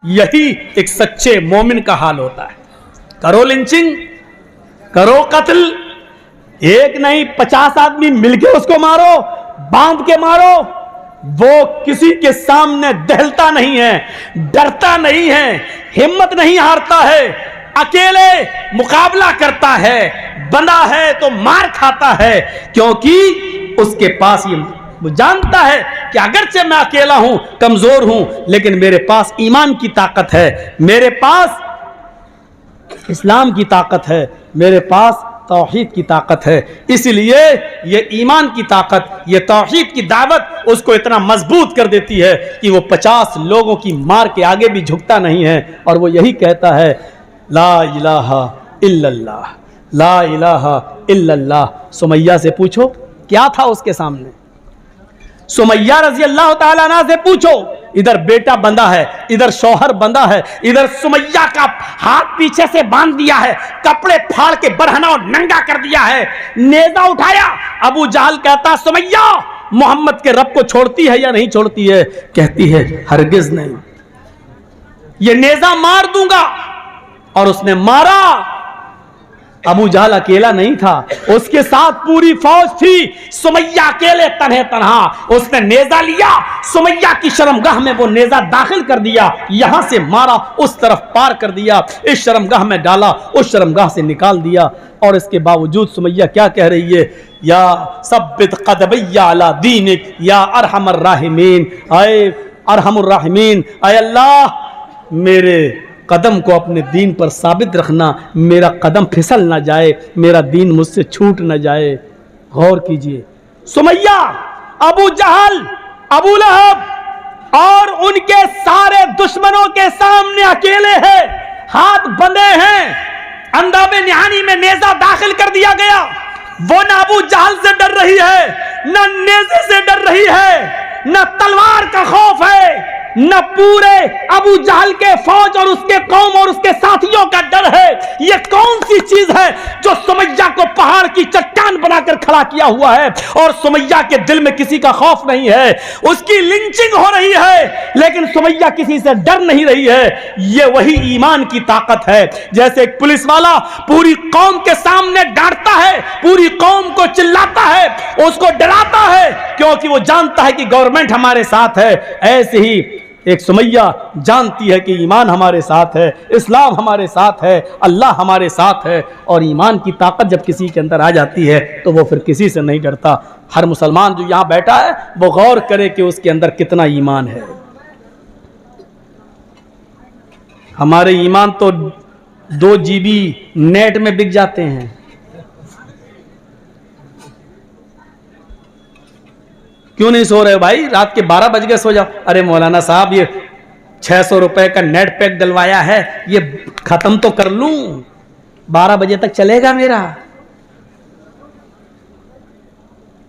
यही एक सच्चे मोमिन का हाल होता है। करो लिंचिंग, करो कत्ल, एक नहीं 50 आदमी मिलके उसको मारो, बांध के मारो, वो किसी के सामने दहलता नहीं है, डरता नहीं है, हिम्मत नहीं हारता है, अकेले मुकाबला करता है, बंधा है तो मार खाता है, क्योंकि उसके पास ये वो जानता है कि अगरचे मैं अकेला हूं, कमजोर हूं, लेकिन मेरे पास ईमान की ताकत है, मेरे पास इस्लाम की ताकत है, मेरे पास तौहीद की ताकत है। इसलिए ये ईमान की ताकत, ये तौहीद की दावत उसको इतना मजबूत कर देती है कि वो 50 लोगों की मार के आगे भी झुकता नहीं है, और वो यही कहता है ला इलाहा इल्लल्लाह, ला इलाहा इल्लल्लाह। सुमैया से पूछो क्या था उसके सामने, सुमैया रजी अल्लाह तआला अन्हा से पूछो, इधर बेटा बंधा है, इधर शौहर बंधा है, इधर सुमैया का हाथ पीछे से बांध दिया है, कपड़े फाड़ के बरहना और नंगा कर दिया है, नेजा उठाया। अबू जहल कहता सुमैया मोहम्मद के रब को छोड़ती है या नहीं छोड़ती है? कहती है हरगिज नहीं, ये नेजा मार दूंगा। और उसने मारा। अबू जहल अकेला नहीं था, उसके साथ पूरी फौज थी। सुमैया अकेले तन्हे तन्हा उसने नेजा लिया, सुमैया की शर्मगाह में वो नेजा दाखिल कर दिया, यहां से मारा, उस तरफ पार कर दिया, इस शर्मगाह में डाला, उस शर्मगाह से निकाल दिया। और इसके बावजूद सुमैया क्या कह रही है, या सब्बित कदबैया अला दीनिक या अरहमर राहिमीन, आए अरहमुर राहिमीन, आए अल्लाह मेरे कदम को अपने दीन पर साबित रखना, मेरा कदम फिसल ना जाए, मेरा दीन मुझसे छूट ना जाए। गौर कीजिए, सुमैया, अबू जहल, अबू लहब और उनके सारे दुश्मनों के सामने अकेले हैं, हाथ बंधे हैं, अंदाबे निहानी में नेजा दाखिल कर दिया गया। वो ना अबू जहल से डर रही है, न नेजे से डर रही है, न तलवार का खौफ है, न पूरे अबू जहल के फौज और उसके कौम और उसके साथियों का डर है। यह कौन सी चीज है जो सुमैया को पहाड़ की चट्टान बनाकर खड़ा किया हुआ है? और सुमैया के दिल में किसी का खौफ नहीं है, उसकी लिंचिंग हो रही है, लेकिन सुमैया किसी से डर नहीं रही है। यह वही ईमान की ताकत है। जैसे एक पुलिस वाला पूरी कौम के सामने डांटता है, पूरी कौम को चिल्लाता है, उसको डराता है, क्योंकि वो जानता है कि गवर्नमेंट हमारे साथ है, ऐसे ही एक सुमैया जानती है कि ईमान हमारे साथ है, इस्लाम हमारे साथ है, अल्लाह हमारे साथ है। और ईमान की ताकत जब किसी के अंदर आ जाती है तो वो फिर किसी से नहीं डरता। हर मुसलमान जो यहाँ बैठा है वो गौर करे कि उसके अंदर कितना ईमान है। हमारे ईमान तो 2 GB नेट में बिक जाते हैं। क्यों नहीं सो रहे हो भाई? रात के 12 बज गए, सो जाओ। अरे मौलाना साहब ये 600 रुपए का नेट पैक डलवाया है, ये खत्म तो कर लूं, 12 बजे तक चलेगा मेरा।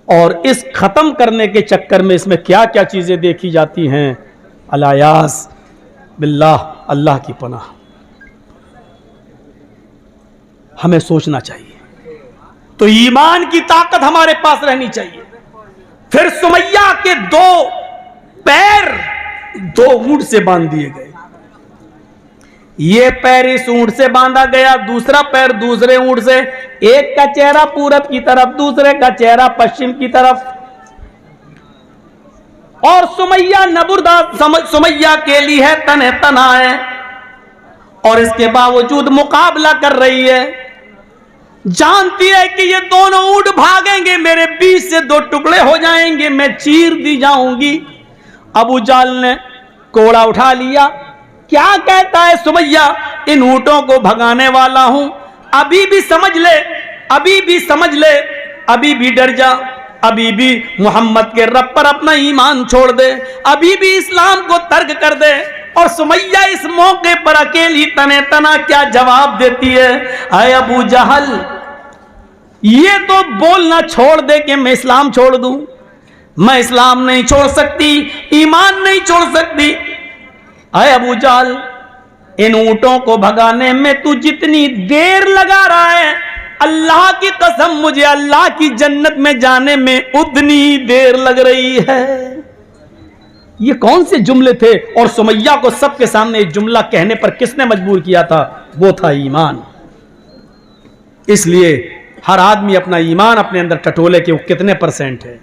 और इस खत्म करने के चक्कर में इसमें क्या क्या चीजें देखी जाती हैं, अलायास बिल्लाह, अल्लाह की पनाह। हमें सोचना चाहिए। तो ईमान की ताकत हमारे पास रहनी चाहिए। फिर सुमैया के 2 पैर 2 ऊंट से बांध दिए गए। ये पैर इस ऊंट से बांधा गया, दूसरा पैर दूसरे ऊंट से, एक का चेहरा पूरब की तरफ, दूसरे का चेहरा पश्चिम की तरफ। और सुमैया नबुर्दा सुमैया के लिए है तने तना है, और इसके बावजूद मुकाबला कर रही है। जानती है कि ये दोनों ऊंट भागेंगे, मेरे बीच से 2 टुकड़े हो जाएंगे, मैं चीर दी जाऊंगी। अबू जहल ने कोड़ा उठा लिया। क्या कहता है सुमैया, इन ऊंटों को भगाने वाला हूं, अभी भी समझ ले, अभी भी समझ ले, अभी भी डर जा, अभी भी मोहम्मद के रब पर अपना ईमान छोड़ दे, अभी भी इस्लाम को तर्क कर दे। और सुमैया इस मौके पर अकेली तने तना क्या जवाब देती है, हाय अबू जहल, ये तो बोलना छोड़ दे कि मैं इस्लाम छोड़ दूं, मैं इस्लाम नहीं छोड़ सकती, ईमान नहीं छोड़ सकती। हाय अबू जहल, इन ऊंटों को भगाने में तू जितनी देर लगा रहा है, अल्लाह की कसम मुझे अल्लाह की जन्नत में जाने में उतनी देर लग रही है। ये कौन से जुमले थे? और सुमैया को सबके सामने एक जुमला कहने पर किसने मजबूर किया था? वो था ईमान। इसलिए हर आदमी अपना ईमान अपने अंदर टटोले कि वो कितने % है।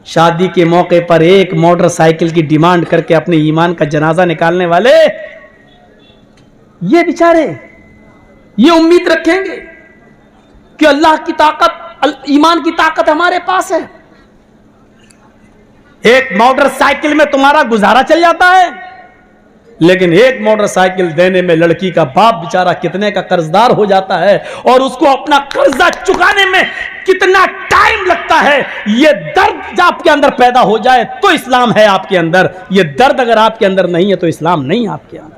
शादी के मौके पर एक मोटरसाइकिल की डिमांड करके अपने ईमान का जनाजा निकालने वाले ये बेचारे ये उम्मीद रखेंगे कि अल्लाह की ताकत, ईमान की ताकत हमारे पास है। एक मोटरसाइकिल में तुम्हारा गुजारा चल जाता है, लेकिन एक मोटरसाइकिल देने में लड़की का बाप बेचारा कितने का कर्जदार हो जाता है और उसको अपना कर्जा चुकाने में कितना टाइम लगता है। यह दर्द जब आपके अंदर पैदा हो जाए तो इस्लाम है आपके अंदर। यह दर्द अगर आपके अंदर नहीं है तो इस्लाम नहीं आपके अंदर।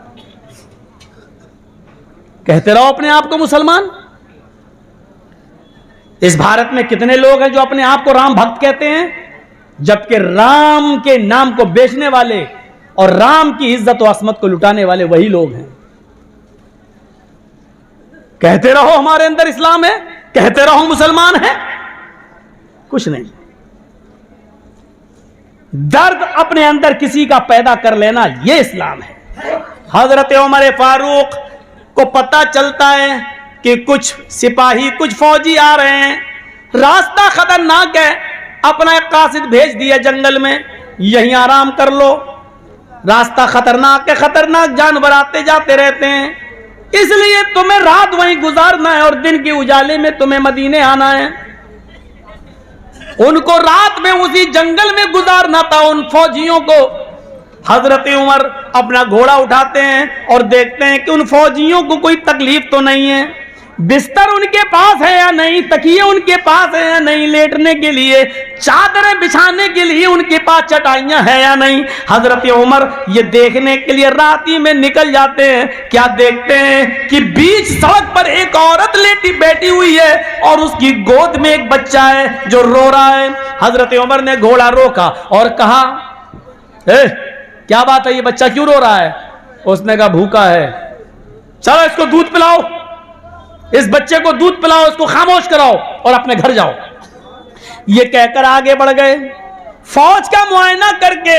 कहते रहो अपने आप को मुसलमान। इस भारत में कितने लोग हैं जो अपने आप को राम भक्त कहते हैं, जबकि राम के नाम को बेचने वाले और राम की इज्जत और असमत को लुटाने वाले वही लोग हैं। कहते रहो हमारे अंदर इस्लाम है, कहते रहो मुसलमान है, कुछ नहीं। दर्द अपने अंदर किसी का पैदा कर लेना यह इस्लाम है। हजरत उमर फारूक को पता चलता है कि कुछ सिपाही, कुछ फौजी आ रहे हैं, रास्ता खतरनाक है, अपना एक कासिद भेज दिया जंगल में, यहीं आराम कर लो, रास्ता खतरनाक है, खतरनाक जानवर आते जाते रहते हैं, इसलिए तुम्हें रात वहीं गुजारना है और दिन के उजाले में तुम्हें मदीने आना है। उनको रात में उसी जंगल में गुजारना था उन फौजियों को। हजरत उमर अपना घोड़ा उठाते हैं और देखते हैं कि उन फौजियों को कोई तकलीफ तो नहीं है, बिस्तर उनके पास है या नहीं, तकिए उनके पास है या नहीं, लेटने के लिए चादरें बिछाने के लिए उनके पास चटाइयां है या नहीं। हजरत उमर ये देखने के लिए रात ही में निकल जाते हैं। क्या देखते हैं कि बीच सड़क पर एक औरत लेटी बैठी हुई है और उसकी गोद में एक बच्चा है जो रो रहा है। हजरत उमर ने घोड़ा रोका और कहा, क्या बात है, ये बच्चा क्यों रो रहा है? उसने कहा भूखा है। चलो इसको दूध पिलाओ, इस बच्चे को दूध पिलाओ, इसको खामोश कराओ और अपने घर जाओ। ये कहकर आगे बढ़ गए। फौज का मुआयना करके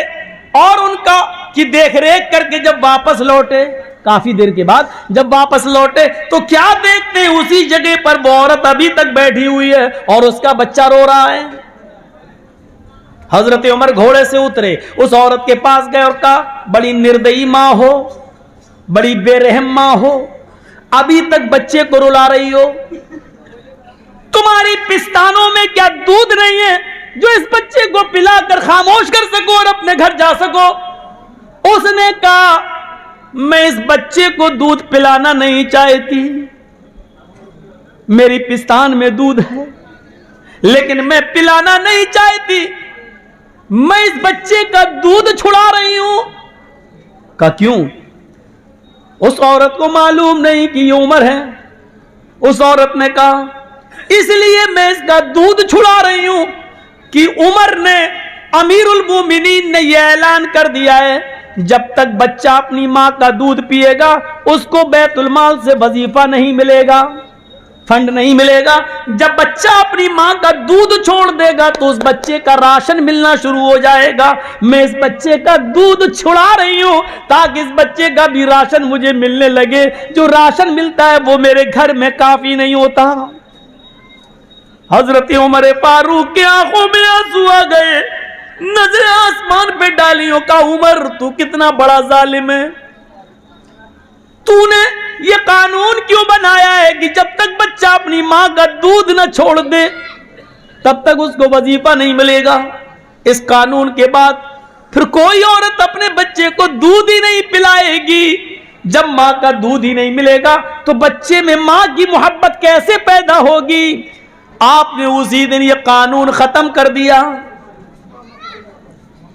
और उनका की देखरेख करके जब वापस लौटे, काफी देर के बाद जब वापस लौटे तो क्या देखते हैं, उसी जगह पर वो औरत अभी तक बैठी हुई है और उसका बच्चा रो रहा है। हजरत उमर घोड़े से उतरे, उस औरत के पास गए और कहा, बड़ी निर्दयी मां हो, बड़ी बेरहम मां हो, अभी तक बच्चे को रुला रही हो, तुम्हारी पिस्तानों में क्या दूध नहीं है जो इस बच्चे को पिलाकर खामोश कर सको और अपने घर जा सको? उसने कहा, मैं इस बच्चे को दूध पिलाना नहीं चाहती, मेरी पिस्तान में दूध है लेकिन मैं पिलाना नहीं चाहती, मैं इस बच्चे का दूध छुड़ा रही हूं। का क्यों? उस औरत को मालूम नहीं कि ये उमर है। उस औरत ने कहा, इसलिए मैं इसका दूध छुड़ा रही हूं कि उमर ने, अमीरुल मोमिनीन ने यह ऐलान कर दिया है, जब तक बच्चा अपनी मां का दूध पिएगा उसको बैतुल माल से वजीफा नहीं मिलेगा, फंड नहीं मिलेगा। जब बच्चा अपनी मां का दूध छोड़ देगा तो उस बच्चे का राशन मिलना शुरू हो जाएगा। मैं इस बच्चे का दूध छुड़ा रही हूं ताकि इस बच्चे का भी राशन मुझे मिलने लगे। जो राशन मिलता है वो मेरे घर में काफी नहीं होता। हजरत उमर फारूक की आंखों में आंसू आ गए, नजर आसमान पे डालियों का, उमर तू कितना बड़ा जालिम है, तूने ये कानून क्यों बनाया है कि जब तक बच्चा अपनी मां का दूध न छोड़ दे तब तक उसको वजीफा नहीं मिलेगा। इस कानून के बाद फिर कोई औरत अपने बच्चे को दूध ही नहीं पिलाएगी। जब मां का दूध ही नहीं मिलेगा तो बच्चे में मां की मोहब्बत कैसे पैदा होगी? आपने उसी दिन ये कानून खत्म कर दिया।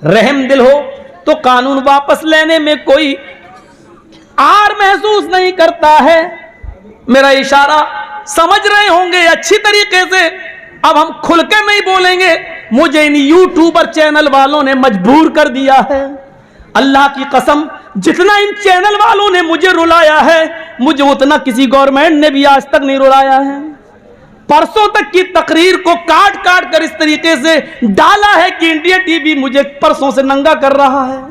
रहम दिल हो तो कानून वापस लेने में कोई आर महसूस नहीं करता है। मेरा इशारा समझ रहे होंगे अच्छी तरीके से। अब हम खुलकर नहीं बोलेंगे, मुझे इन यूट्यूबर चैनल वालों ने मजबूर कर दिया है। अल्लाह की कसम, जितना इन चैनल वालों ने मुझे रुलाया है, मुझे उतना किसी गवर्नमेंट ने भी आज तक नहीं रुलाया है। परसों तक की तकरीर को काट काट कर इस तरीके से डाला है कि इंडिया टीवी मुझे परसों से नंगा कर रहा है,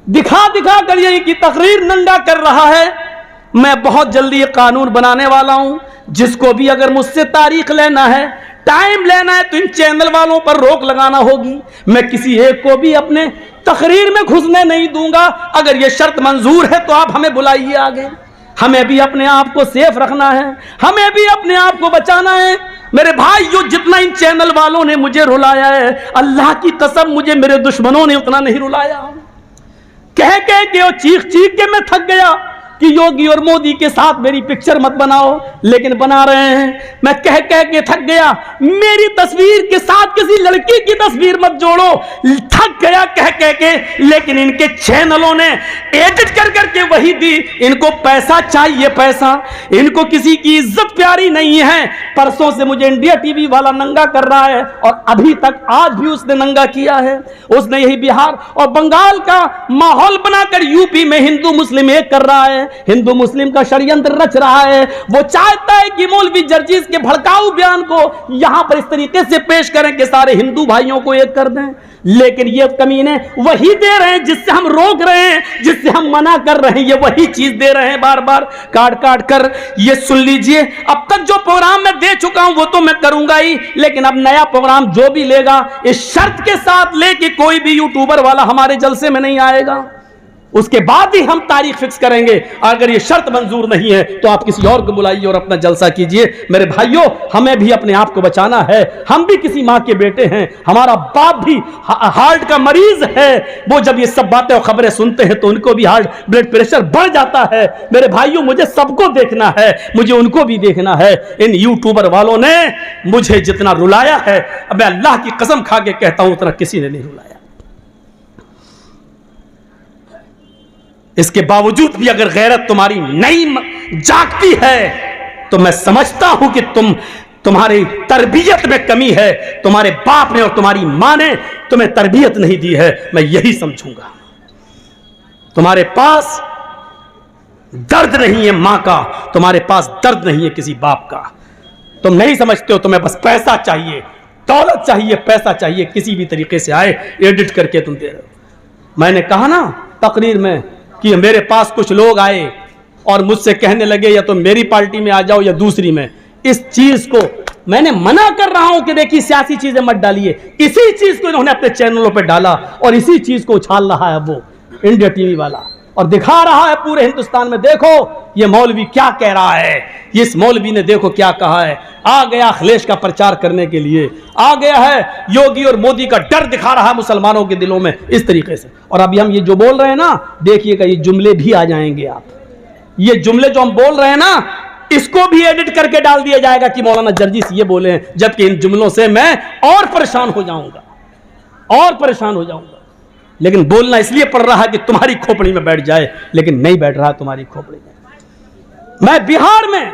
दिखा दिखा कर यही की तकरीर नंगा कर रहा है। मैं बहुत जल्दी ये कानून बनाने वाला हूं, जिसको भी अगर मुझसे तारीख लेना है, टाइम लेना है, तो इन चैनल वालों पर रोक लगाना होगी। मैं किसी एक को भी अपने तकरीर में घुसने नहीं दूंगा। अगर ये शर्त मंजूर है तो आप हमें बुलाइए आगे। हमें भी अपने आप को सेफ रखना है, हमें भी अपने आप को बचाना है। मेरे भाई, जो जितना इन चैनल वालों ने मुझे रुलाया है, अल्लाह की कसम मुझे मेरे दुश्मनों ने उतना नहीं रुलाया। कह कह के और चीख चीख के मैं थक गया कि योगी और मोदी के साथ मेरी पिक्चर मत बनाओ, लेकिन बना रहे हैं। मैं कह कह के थक गया, मेरी तस्वीर के साथ किसी लड़की की तस्वीर मत जोड़ो, थक गया कह कह के। लेकिन इनके चैनलों ने एडिट कर करके वही दी। इनको पैसा चाहिए, पैसा। इनको किसी की इज्जत प्यारी नहीं है। परसों से मुझे इंडिया टीवी वाला नंगा कर रहा है और अभी तक आज भी उसने नंगा किया है। उसने यही बिहार और बंगाल का माहौल बनाकर यूपी में हिंदू मुस्लिम एक कर रहा है, हिंदू मुस्लिम का षड्यंत्र रच रहा है। वो चाहता है कि मौलवी जर्जीस के भड़काऊ बयान को यहां पर इस तरीके से पेश करें कि सारे हिंदू भाइयों को एक कर दें। लेकिन ये कमीने वही दे रहे हैं जिससे हम रोक रहे हैं, जिससे हम मना कर रहे हैं, ये वही चीज दे रहे हैं बार बार काट काट कर। ये सुन लीजिए, अब तक जो प्रोग्राम मैं दे चुका हूं वो तो मैं करूंगा ही, लेकिन अब नया प्रोग्राम जो भी लेगा इस शर्त के साथ ले कि कोई भी यूट्यूबर वाला हमारे जलसे में नहीं आएगा। उसके बाद ही हम तारीख फिक्स करेंगे। अगर ये शर्त मंजूर नहीं है तो आप किसी और को बुलाइए और अपना जलसा कीजिए। मेरे भाइयों, हमें भी अपने आप को बचाना है। हम भी किसी माँ के बेटे हैं, हमारा बाप भी हार्ट का मरीज है। वो जब ये सब बातें और खबरें सुनते हैं तो उनको भी हार्ट ब्लड प्रेशर बढ़ जाता है। मेरे भाइयों, मुझे सबको देखना है, मुझे उनको भी देखना है। इन यूट्यूबर वालों ने मुझे जितना रुलाया है, अब मैं अल्लाह की कसम खा के कहता हूं उतना किसी ने नहीं रुलाया। इसके बावजूद भी अगर गैरत तुम्हारी नहीं जागती है तो मैं समझता हूं कि तुम्हारी तरबियत में कमी है। तुम्हारे बाप ने और तुम्हारी मां ने तुम्हें तरबियत नहीं दी है, मैं यही समझूंगा। तुम्हारे पास दर्द नहीं है मां का, तुम्हारे पास दर्द नहीं है किसी बाप का। तुम नहीं समझते हो, तुम्हें बस पैसा चाहिए, दौलत चाहिए, पैसा चाहिए, किसी भी तरीके से आए एडिट करके तुम दे रहे हो। मैंने कहा ना तकरीर में कि मेरे पास कुछ लोग आए और मुझसे कहने लगे या तो मेरी पार्टी में आ जाओ या दूसरी में। इस चीज को मैंने मना कर रहा हूं कि देखिए सियासी चीजें मत डालिए। इसी चीज को इन्होंने अपने चैनलों पे डाला और इसी चीज को उछाल रहा है वो इंडिया टीवी वाला, और दिखा रहा है पूरे हिंदुस्तान में, देखो ये मौलवी क्या कह रहा है। इस मौलवी ने देखो क्या कहा है। आ गया अखिलेश का प्रचार करने के लिए, आ गया है योगी और मोदी का डर दिखा रहा है मुसलमानों के दिलों में इस तरीके से। और अभी हम ये जो बोल रहे हैं ना, देखिएगा ये जुमले भी आ जाएंगे। आप ये जुमले जो हम बोल रहे हैं ना, इसको भी एडिट करके डाल दिया जाएगा कि मौलाना जर्जीस ये बोले हैं, जबकि इन जुमलों से मैं और परेशान हो जाऊंगा, और परेशान हो जाऊंगा। लेकिन बोलना इसलिए पड़ रहा है कि तुम्हारी खोपड़ी में बैठ जाए, लेकिन नहीं बैठ रहा तुम्हारी खोपड़ी में। मैं बिहार में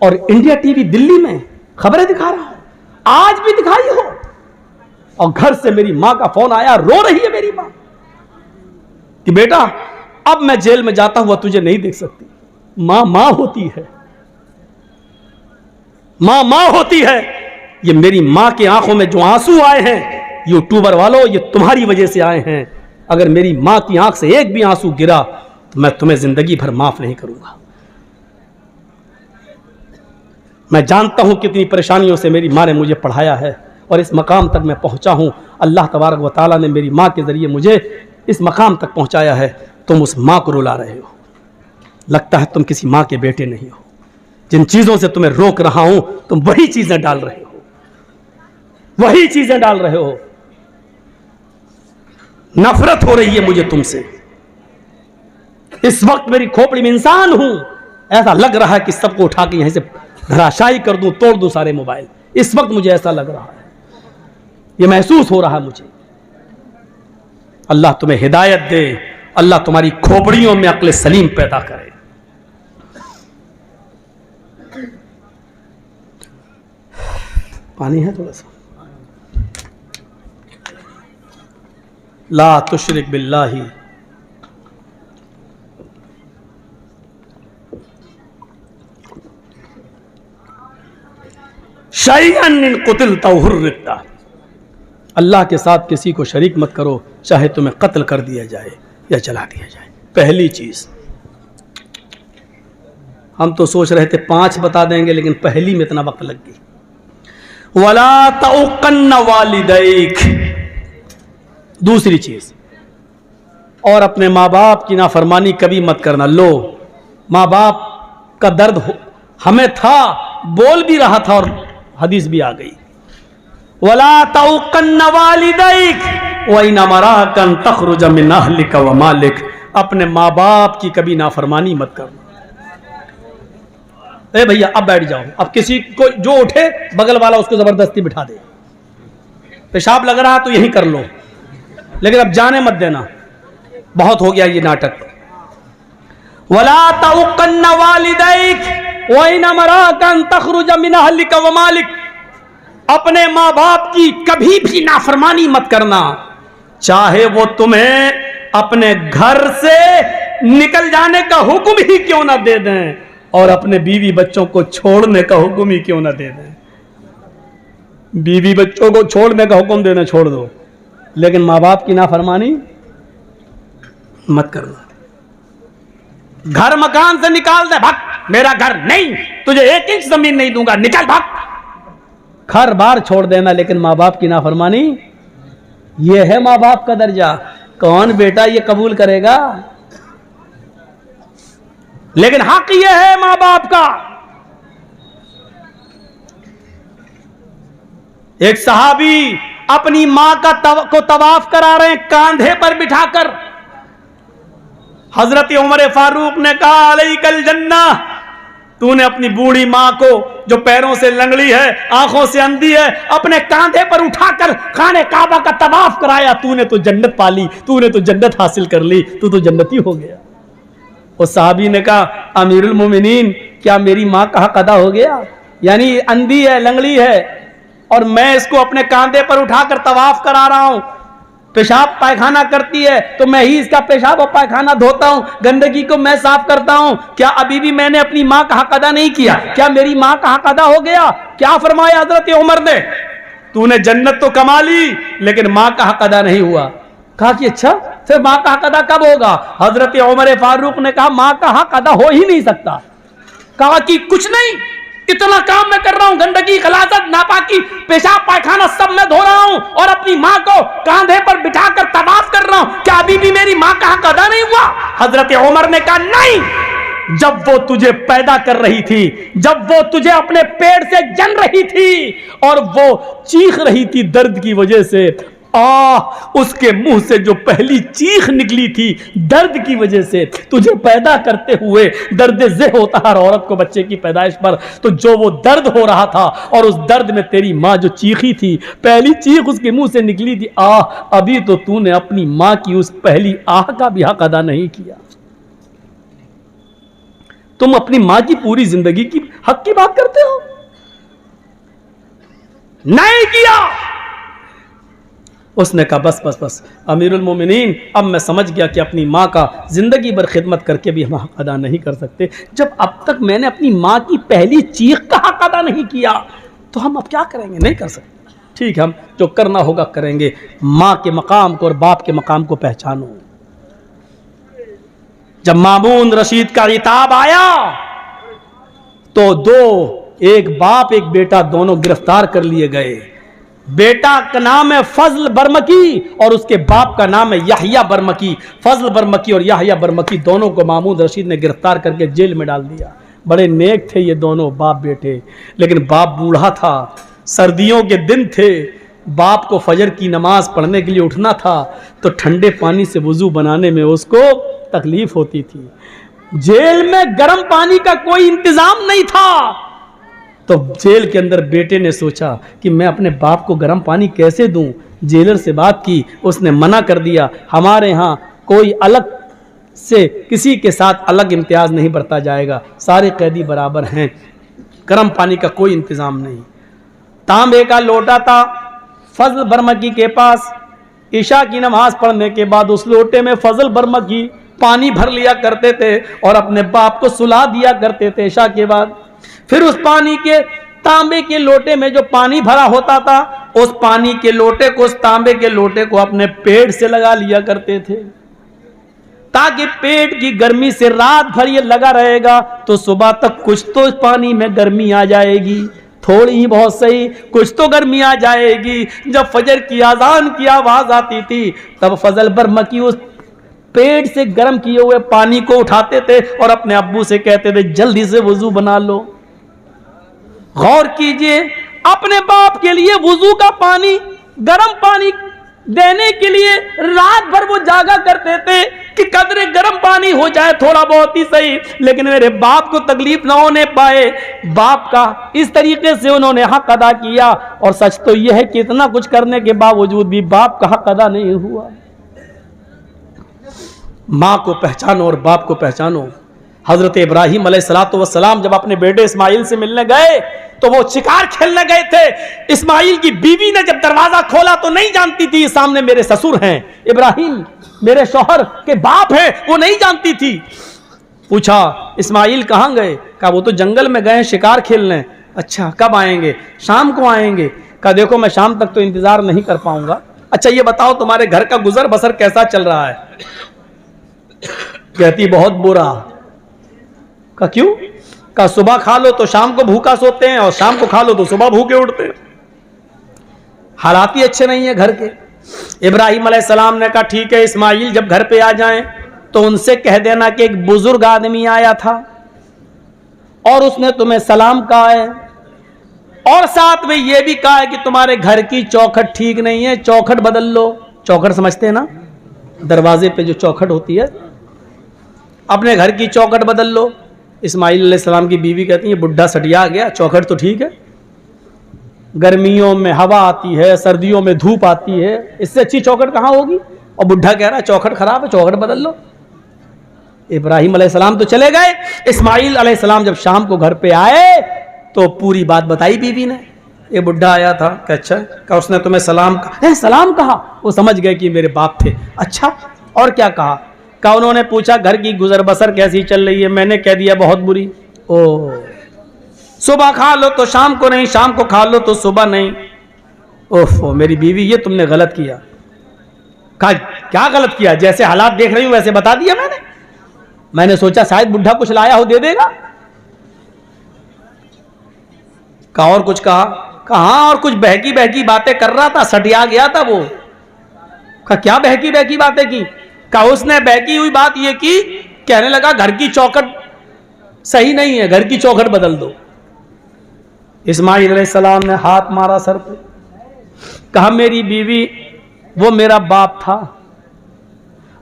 और इंडिया टीवी दिल्ली में खबरें दिखा रहा हूं, आज भी दिखाई हो। और घर से मेरी मां का फोन आया, रो रही है मेरी मां कि बेटा अब मैं जेल में जाता हुआ तुझे नहीं देख सकती। मां मां होती है, मां मां होती है। ये मेरी मां की आंखों में जो आंसू आए हैं यूट्यूबर वालों, ये तुम्हारी वजह से आए हैं। अगर मेरी मां की आंख से एक भी आंसू गिरा तो मैं तुम्हें जिंदगी भर माफ नहीं करूंगा। मैं जानता हूं कितनी परेशानियों से मेरी मां ने मुझे पढ़ाया है और इस मकाम तक मैं पहुंचा हूं। अल्लाह तबारक व तआला ने मेरी मां के जरिए मुझे इस मकाम तक पहुंचाया है। तुम उस मां को रुला रहे हो, लगता है तुम किसी मां के बेटे नहीं हो। जिन चीजों से तुम्हें रोक रहा हूं तुम वही चीजें डाल रहे हो, वही चीजें डाल रहे हो। नफरत हो रही है मुझे तुमसे। इस वक्त मेरी खोपड़ी में इंसान हूं, ऐसा लग रहा है कि सबको उठा के यहीं से धराशायी कर दूं, तोड़ दूं सारे मोबाइल। इस वक्त मुझे ऐसा लग रहा है, यह महसूस हो रहा है मुझे। अल्लाह तुम्हें हिदायत दे, अल्लाह तुम्हारी खोपड़ियों में अक्ल सलीम पैदा करे। पानी है थोड़ा सा। ला तुशरिक बिल्लाही शैअन इन कुतिलता हुर्रिकता, अल्लाह के साथ किसी को शरीक मत करो, चाहे तुम्हें कत्ल कर दिया जाए या जला दिया जाए। पहली चीज, हम तो सोच रहे थे 5 बता देंगे, लेकिन पहली में इतना वक्त लग गई। वला तउक़न्न वालिदैक, दूसरी चीज, और अपने माँ बाप की नाफरमानी कभी मत करना। लो, माँ बाप का दर्द हमें था, बोल भी रहा था और हदीस भी आ गई। वला तउक़न्न वालिदैक व इन अमराकन तख़रुज मिन अहलिक व मालिक, अपने माँ बाप की कभी नाफरमानी मत करना। ए भैया अब बैठ जाओ, अब किसी को जो उठे बगल वाला उसको जबरदस्ती बिठा दे, पेशाब लग रहा तो यही कर लो, लेकिन अब जाने मत देना, बहुत हो गया ये नाटक। वला तउक़न्न वालिदैक व इन अमराकन तख़रुज मिन अहलिक व मालिक, अपने माँ बाप की कभी भी नाफरमानी मत करना, चाहे वो तुम्हें अपने घर से निकल जाने का हुक्म ही क्यों ना दे दें, और अपने बीवी बच्चों को छोड़ने का हुक्म ही क्यों ना दे दें। बीवी बच्चों को छोड़ने का हुक्म देना छोड़ दो, लेकिन माँ बाप की नाफरमानी मत करना। घर मकान से निकाल दे, भाग, मेरा घर नहीं, तुझे 1 इंच जमीन नहीं दूंगा, निकल भाग, घर बार छोड़ देना, लेकिन माँ बाप की नाफरमानी, यह है माँ बाप का दर्जा। कौन बेटा ये कबूल करेगा? लेकिन हक यह है मां बाप का। एक सहाबी अपनी मां को तवाफ करा रहे हैं कांधे पर बिठाकर। हजरत उमर फारूक ने कहा, अलैकल जन्ना, तूने अपनी बूढ़ी मां को जो पैरों से लंगड़ी है, आंखों से अंधी है, अपने कांधे पर उठाकर खाने काबा का तवाफ कराया, तूने तो जन्नत पाली, तूने तो जन्नत हासिल कर ली, तू तो जन्नती हो गया। उस सहाबी ने कहा, अमीरुल मोमिनीन, क्या मेरी मां का हक अदा हो गया? यानी अंधी है, लंगड़ी है, और मैं इसको अपने कांधे पर उठाकर तवाफ करा रहा हूं, पेशाब पायखाना करती है तो मैं ही इसका पेशाब और पायखाना धोता हूं, गंदगी को मैं साफ करता हूं, क्या अभी भी मैंने अपनी मां का हक अदा नहीं किया? क्या मेरी मां का हक अदा हो गया? क्या फरमाया हजरत उमर ने, तूने जन्नत तो कमा ली, लेकिन मां का हक अदा नहीं हुआ। कहा कि अच्छा, फिर मां का हक अदा कब होगा? हजरत उमर फारूक ने कहा, मां का हक अदा हो ही नहीं सकता। कहा कि कुछ नहीं, इतना काम मैं कर रहा हूं, गंदगी, खलासत, नापाकी, पेशाब पायखाना सब मैं धो रहा हूं, और अपनी मां को कांधे पर बिठाकर तवाफ कर रहा हूं, क्या अभी भी मेरी मां का हक अदा नहीं हुआ? हजरत उमर ने कहा, नहीं, जब वो तुझे पैदा कर रही थी, जब वो तुझे अपने पेट से जन रही थी और वो चीख रही थी दर्द की वजह से, उसके मुंह से जो पहली चीख निकली थी दर्द की वजह से, तुझे पैदा करते हुए दर्द ज़े होता है औरत को बच्चे की पैदाइश पर, तो जो वो दर्द हो रहा था और उस दर्द में तेरी माँ जो चीखी थी, पहली चीख उसके मुंह से निकली थी, अभी तो तूने अपनी माँ की उस पहली आह का भी हक अदा नहीं किया। तुम अपनी माँ की पूरी जिंदगी की हक की बात करते हो, नहीं किया। उसने कहा, बस बस बस अमीरुल मोमिनीन, अब मैं समझ गया कि अपनी माँ का ज़िंदगी भर खिदमत करके भी हम हक अदा नहीं कर सकते। जब अब तक मैंने अपनी माँ की पहली चीख का हक अदा नहीं किया, तो हम अब क्या करेंगे? नहीं कर सकते। ठीक है, हम जो करना होगा करेंगे। माँ के मकाम को और बाप के मकाम को पहचानो। जब मामून रशीद का किताब आया तो एक बाप एक बेटा दोनों गिरफ्तार कर लिए गए। बेटा का नाम है फजल बरमकी और उसके बाप का नाम है याहिया बरमकी। फजल बरमकी और याहिया बरमकी दोनों को मामून रशीद ने गिरफ्तार करके जेल में डाल दिया। बड़े नेक थे ये दोनों बाप बेटे, लेकिन बाप बूढ़ा था, सर्दियों के दिन थे, बाप को फजर की नमाज पढ़ने के लिए उठना था तो ठंडे पानी से वुजू बनाने में उसको तकलीफ होती थी। जेल में गर्म पानी का कोई इंतजाम नहीं था, तो जेल के अंदर बेटे ने सोचा कि मैं अपने बाप को गर्म पानी कैसे दूं। जेलर से बात की, उसने मना कर दिया। हमारे यहाँ कोई अलग से किसी के साथ अलग इम्तियाज़ नहीं बरता जाएगा, सारे कैदी बराबर हैं, गर्म पानी का कोई इंतज़ाम नहीं। तांबे का लोटा था फजल बरमकी के पास। ईशा की नमाज पढ़ने के बाद उस लोटे में फजल बरमकी पानी भर लिया करते थे और अपने बाप को सुला दिया करते थे ईशा के बाद। फिर उस पानी के तांबे के लोटे में जो पानी भरा होता था, उस पानी के लोटे को, उस तांबे के लोटे को अपने पेट से लगा लिया करते थे, ताकि पेट की गर्मी से रात भर ये लगा रहेगा तो सुबह तक कुछ तो इस पानी में गर्मी आ जाएगी, थोड़ी ही बहुत सही, कुछ तो गर्मी आ जाएगी। जब फजर की आजान की आवाज आती थी तब फजल बरमकी उस पेट से गर्म किए हुए पानी को उठाते थे और अपने अब्बू से कहते थे जल्दी से वुजू बना लो। गौर कीजिए, अपने बाप के लिए वुजू का पानी, गर्म पानी देने के लिए रात भर वो जागा करते थे कि कदरे गर्म पानी हो जाए, थोड़ा बहुत ही सही, लेकिन मेरे बाप को तकलीफ ना होने पाए। बाप का इस तरीके से उन्होंने हक अदा किया। और सच तो यह है कि इतना कुछ करने के बावजूद भी बाप का हक अदा नहीं हुआ। माँ को पहचानो और बाप को पहचानो। हजरत इब्राहिम अलैहिस्सलाम जब अपने बेटे इस्माइल से मिलने गए तो वो शिकार खेलने गए थे। इस्माइल की बीवी ने जब दरवाजा खोला तो नहीं जानती थी सामने मेरे ससुर हैं, इब्राहिम मेरे शौहर के बाप हैं, वो नहीं जानती थी। पूछा इस्माइल कहाँ गए? कहा वो तो जंगल में गए शिकार खेलने। अच्छा कब आएंगे? शाम को आएंगे। कहा देखो मैं शाम तक तो इंतजार नहीं कर पाऊंगा। अच्छा ये बताओ तुम्हारे घर का गुजर बसर कैसा चल रहा है? कहती बहुत बुरा। का क्यों? का सुबह खा लो तो शाम को भूखा सोते हैं और शाम को खा लो तो सुबह भूखे उठते हैं। हालात ही अच्छे नहीं है घर के। इब्राहिम अलैहिस्सलाम ने कहा ठीक है इस्माइल जब घर पे आ जाएं तो उनसे कह देना कि एक बुजुर्ग आदमी आया था और उसने तुम्हें सलाम कहा है और साथ में यह भी कहा है कि तुम्हारे घर की चौखट ठीक नहीं है, चौखट बदल लो। चौखट समझते हैं ना, दरवाजे पे जो चौखट होती है, अपने घर की चौखट बदल लो। इस्माइल अलैहिस्सलाम की बीवी कहती है बुढ़ा सटिया गया, चौखट तो ठीक है, गर्मियों में हवा आती है, सर्दियों में धूप आती है, इससे अच्छी चौखट कहाँ होगी? और बुढ़ा कह रहा है चौखट खराब है, चौखट बदल लो। इब्राहिम अलैहिस्सलाम तो चले गए। इस्माइल अलैहिस्सलाम जब शाम को घर पे आए तो पूरी बात बताई बीवी ने। ये बुढ़ा आया था कि अच्छा, का उसने तुम्हें सलाम कहा? सलाम कहा? वो समझ गए कि मेरे बाप थे। अच्छा और क्या कहा? का उन्होंने पूछा घर की गुजर बसर कैसी चल रही है? मैंने कह दिया बहुत बुरी। ओ सुबह खा लो तो शाम को नहीं, शाम को खा लो तो सुबह नहीं। ओह मेरी बीवी ये तुमने गलत किया। कहा क्या गलत किया? जैसे हालात देख रही हूं वैसे बता दिया मैंने सोचा शायद बुढ़ा कुछ लाया हो दे देगा। कहा और कुछ कहा? कहा और कुछ बहकी बहकी बातें कर रहा था, सटिया गया था वो। कहा क्या बहकी बहकी बातें की? कहा उसने बहकी हुई बात ये की, कहने लगा घर की चौखट सही नहीं है, घर की चौखट बदल दो। इस्माइल अलैहिस्सलाम ने हाथ मारा सर पे, कहा मेरी बीवी वो मेरा बाप था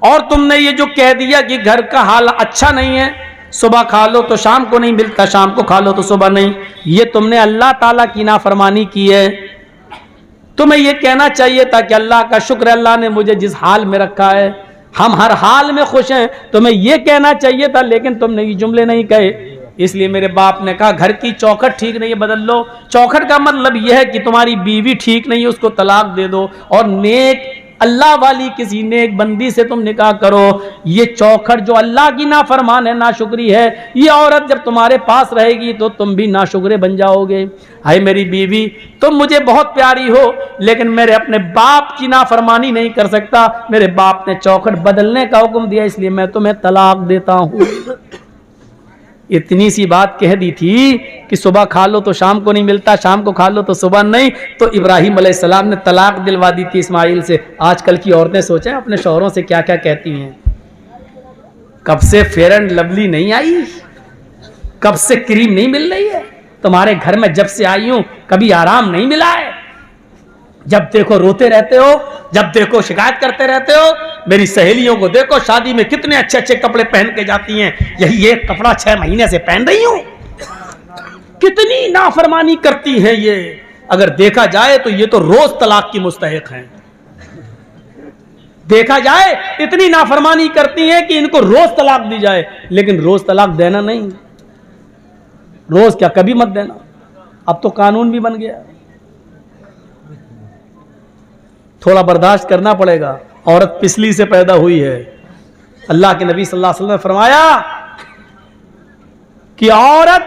और तुमने ये जो कह दिया कि घर का हाल अच्छा नहीं है, सुबह खा लो तो शाम को नहीं मिलता, शाम को खा लो तो सुबह नहीं, ये तुमने अल्लाह ताला की नाफरमानी की है। तुम्हें ये कहना चाहिए था कि अल्लाह का शुक्र, अल्लाह ने मुझे जिस हाल में रखा है हम हर हाल में खुश हैं। तुम्हें यह कहना चाहिए था, लेकिन तुमने ये जुमले नहीं कहे। इसलिए मेरे बाप ने कहा घर की चौखट ठीक नहीं है, बदल लो। चौखट का मतलब यह है कि तुम्हारी बीवी ठीक नहीं है, उसको तलाक दे दो और नेक अल्लाह वाली किसी नेक बंदी से तुम निकाह करो। ये चौखट जो अल्लाह की नाफरमान है, नाशुक्री है, ये औरत जब तुम्हारे पास रहेगी तो तुम भी नाशुक्रे बन जाओगे। हाय मेरी बीवी तुम मुझे बहुत प्यारी हो, लेकिन मेरे अपने बाप की नाफरमानी नहीं कर सकता। मेरे बाप ने चौखट बदलने का हुक्म दिया, इसलिए मैं तुम्हें तलाक देता हूं। इतनी सी बात कह दी थी कि सुबह खा लो तो शाम को नहीं मिलता, शाम को खा लो तो सुबह नहीं, तो इब्राहिम अलैहिस्सलाम ने तलाक दिलवा दी थी इस्माइल से। आजकल की औरतें सोचें अपने शौहरों से क्या क्या कहती हैं। कब से फेयर एंड लवली नहीं आई, कब से क्रीम नहीं मिल रही है तुम्हारे घर में, जब से आई हूं कभी आराम नहीं मिला है। जब देखो रोते रहते हो, जब देखो शिकायत करते रहते हो। मेरी सहेलियों को देखो शादी में कितने अच्छे अच्छे कपड़े पहन के जाती हैं, यही एक कपड़ा 6 महीने से पहन रही हूं। कितनी नाफरमानी करती हैं ये। अगर देखा जाए तो ये तो रोज तलाक की मुस्तहिक हैं। देखा जाए इतनी नाफरमानी करती हैं कि इनको रोज तलाक दी जाए, लेकिन रोज तलाक देना नहीं। रोज क्या, कभी मत देना। अब तो कानून भी बन गया, थोड़ा बर्दाश्त करना पड़ेगा। औरत पिसली से पैदा हुई है। अल्लाह के नबी सल्लल्लाहु अलैहि वसल्लम ने फरमाया कि औरत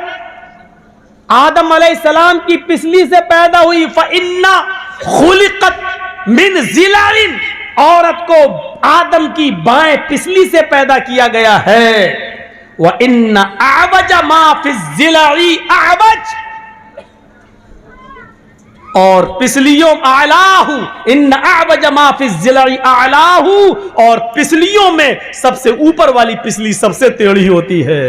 आदम अलैहिस्सलाम की पिसली से पैदा हुई। फ़इन्ना खुलिक़त मिन ज़िलालिन, औरत को आदम की बाएं पिसली से पैदा किया गया है। व इन्ना अअवज मा फ़ि ज़िलाई अअवज, और पिसलियों आलाहू, इन अअवज मा फ़ि ज़िलाई आलाहू, और पिसलियों में सबसे ऊपर वाली पिसली सबसे टेढ़ी होती है।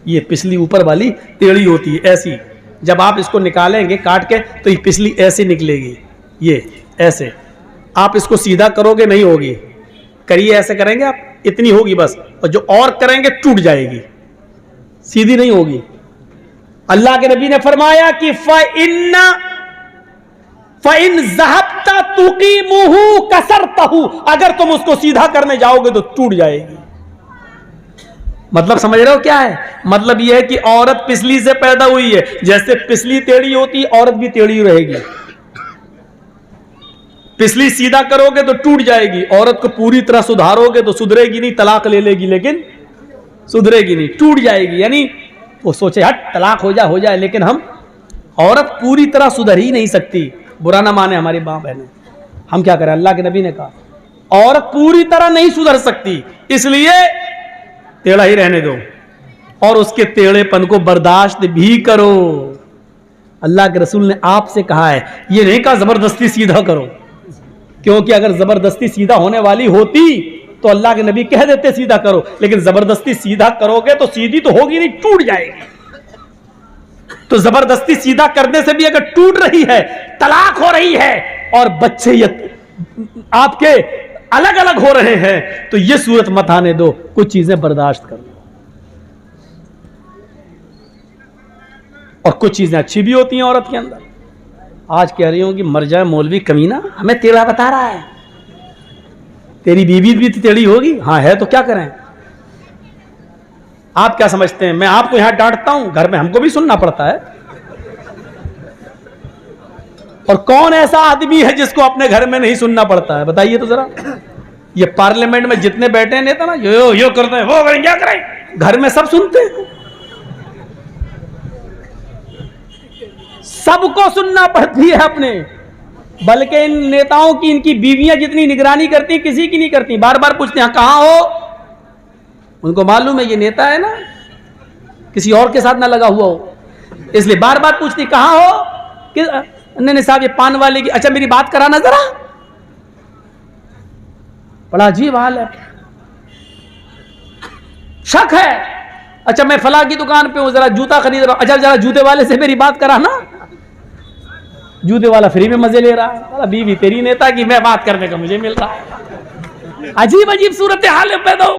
ये पिसली ऊपर वाली टेढ़ी होती है, ऐसी। जब आप इसको निकालेंगे काट के तो ये पिसली ऐसे निकलेगी, ये ऐसे। आप इसको सीधा करोगे नहीं होगी, करिए ऐसे करेंगे आप, इतनी होगी बस, और जो और करेंगे टूट जाएगी, सीधी नहीं होगी। अल्लाह के नबी ने फरमाया कि फ़इन ज़हबता तुक़ीमुहु कसरतहु, अगर तुम उसको सीधा करने जाओगे तो टूट जाएगी। मतलब समझ रहे हो क्या है? मतलब यह है कि औरत पिसली से पैदा हुई है, जैसे पिसली टेढ़ी होती है औरत भी टेढ़ी रहेगी। पिसली सीधा करोगे तो टूट जाएगी, औरत को पूरी तरह सुधारोगे तो सुधरेगी नहीं, तलाक ले लेगी लेकिन सुधरेगी नहीं, टूट जाएगी। यानी वो सोचे हट तलाक हो जाए, लेकिन हम औरत पूरी तरह सुधर ही नहीं सकती। बुरा ना माने हमारी माँ बहनें, हम क्या करें? अल्लाह के नबी ने कहा औरत पूरी तरह नहीं सुधर सकती, इसलिए टेढ़ा ही रहने दो और उसके टेढ़ेपन को बर्दाश्त भी करो। अल्लाह के रसूल ने आपसे कहा है, ये नहीं कहा जबरदस्ती सीधा करो, क्योंकि अगर जबरदस्ती सीधा होने वाली होती तो अल्लाह के नबी कह देते सीधा करो, लेकिन जबरदस्ती सीधा करोगे तो सीधी तो होगी नहीं, टूट जाएगी। तो जबरदस्ती सीधा करने से भी अगर टूट रही है, तलाक हो रही है और बच्चे आपके अलग अलग हो रहे हैं, तो ये सूरत मत आने दो, कुछ चीजें बर्दाश्त कर लो। और कुछ चीजें अच्छी भी होती हैं औरत के अंदर। आज कह रही हूं कि मर जाए मौलवी कमीना, हमें टेढ़ा बता रहा है, तेरी बीवी भी टेढ़ी होगी। हाँ है तो क्या करें? आप क्या समझते हैं मैं आपको यहां डांटता हूं? घर में हमको भी सुनना पड़ता है। और कौन ऐसा आदमी है जिसको अपने घर में नहीं सुनना पड़ता है? बताइए तो जरा। ये पार्लियामेंट में जितने बैठे हैं नेता ना, यो करते हैं, वो करें, क्या करें, घर में सब सुनते हैं। सबको सुनना पड़ती है अपने, बल्कि इन नेताओं की इनकी बीवियां जितनी निगरानी करती किसी की नहीं करती। बार बार पूछते हैं कहां हो, उनको मालूम है ये नेता है ना, किसी और के साथ ना लगा हुआ हो, इसलिए बार बार पूछती कहां हो कि नहीं साहब ये पान वाले की, अच्छा मेरी बात कराना जरा। बड़ा अजीब हाल है, शक है, अच्छा मैं फला की दुकान पे हूं, जरा जूता खरीद रहा हूं, अच्छा जरा जूते वाले से मेरी बात कराना। जूते वाला फ्री में मजे ले रहा है, बीवी तेरी नेता की, मैं बात करने का मुझे मिल रहा है। अजीब अजीब सूरत हाल पैदा